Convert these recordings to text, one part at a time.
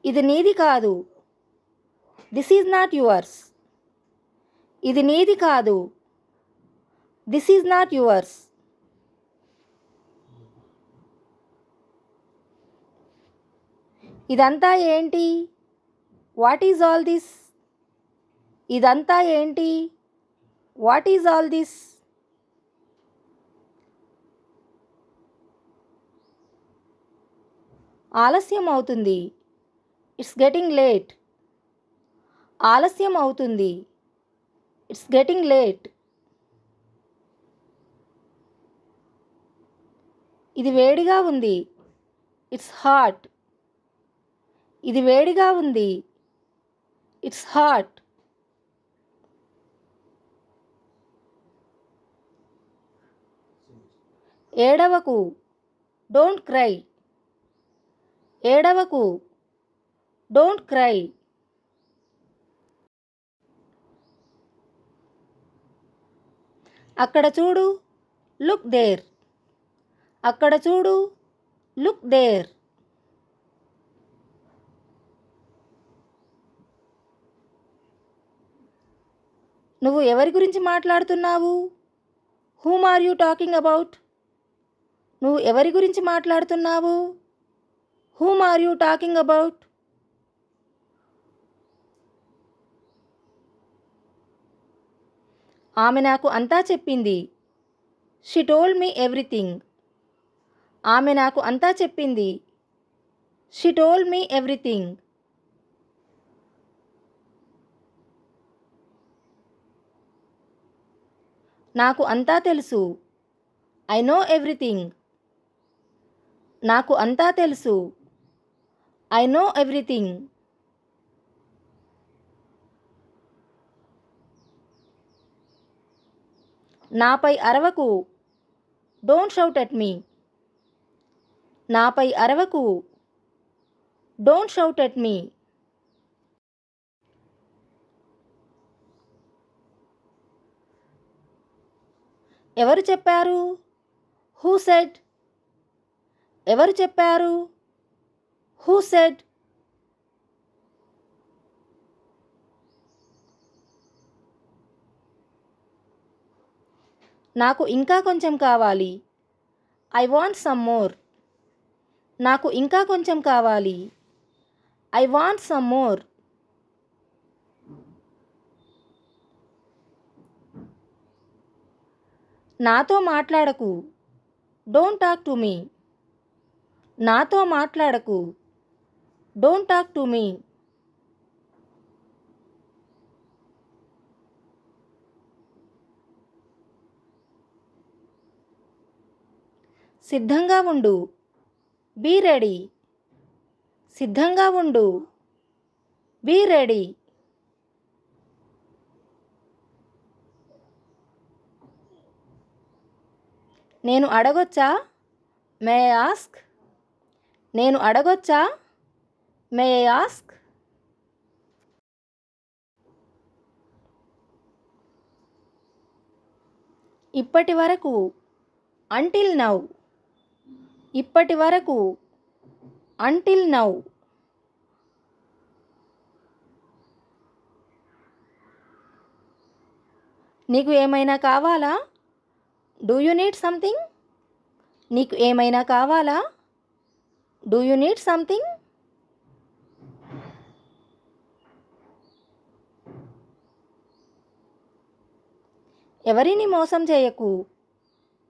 ఇది నీది కాదు. This is not yours. ఇది నీది కాదు. This is not yours. ఇదంతా ఏంటి? What is all this? ఇదంతా ఏంటి? What is all this? ఆలస్యం అవుతుంది. It's getting late. ఆలస్యం అవుతుంది. It's getting late. ఇది వేడిగా ఉంది. It's hot. ఇది వేడిగా ఉంది. It's hot. ఏడవకు. Don't cry. ఏడవకు. Don't cry. అక్కడ చూడు. Look there. అక్కడ చూడు. Look there. నువ్వు ఎవరి గురించి మాట్లాడుతున్నావు? Whom are you talking about? నువ్వు ఎవరి గురించి మాట్లాడుతున్నావు? Whom are you talking about? ఆమె నాకు అంతా చెప్పింది. She told me everything. ఆమె నాకు అంతా చెప్పింది. She told me everything. నాకు అంతా తెలుసు. I know everything. నాకు అంతా తెలుసు. I know everything. నాపై అరవకు. Don't shout at me. నాపై అరవకు. Don't shout at me. ఎవరు చెప్పారు? Who said? ఎవరు చెప్పారు? Who said? నాకు ఇంకా కొంచెం కావాలి. I want some more. నాకు ఇంకా కొంచెం కావాలి. I want some more. నాతో మాట్లాడకు. Don't talk to me. నాతో మాట్లాడకు. Don't talk to me. సిద్ధంగా ఉండు. Be ready. సిద్ధంగా ఉండు. Be ready. నేను అడగొచ్చా? May I ask? నేను అడగొచ్చా? May I ask? ఇప్పటి వరకు. Until now. ఇప్పటి వరకు. Until now. నీకు ఏమైనా కావాలా? Do you need something? నీకు ఏమైనా కావాలా? Do you need something? ఎవరిని మోసం చేయకు.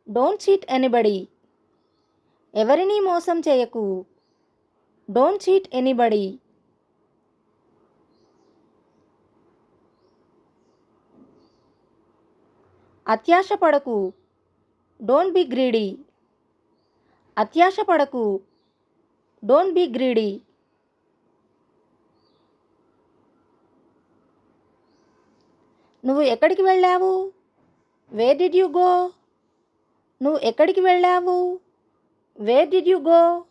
Don't cheat anybody. ఎవరిని మోసం చేయకు. Don't cheat anybody. అత్యాశ పడకు. Don't be greedy. అత్యాశ పడకు. Don't be greedy. నువ్వు ఎక్కడికి వెళ్ళావు? Where did you go? నువ్వు ఎక్కడికి వెళ్ళావు? Where did you go?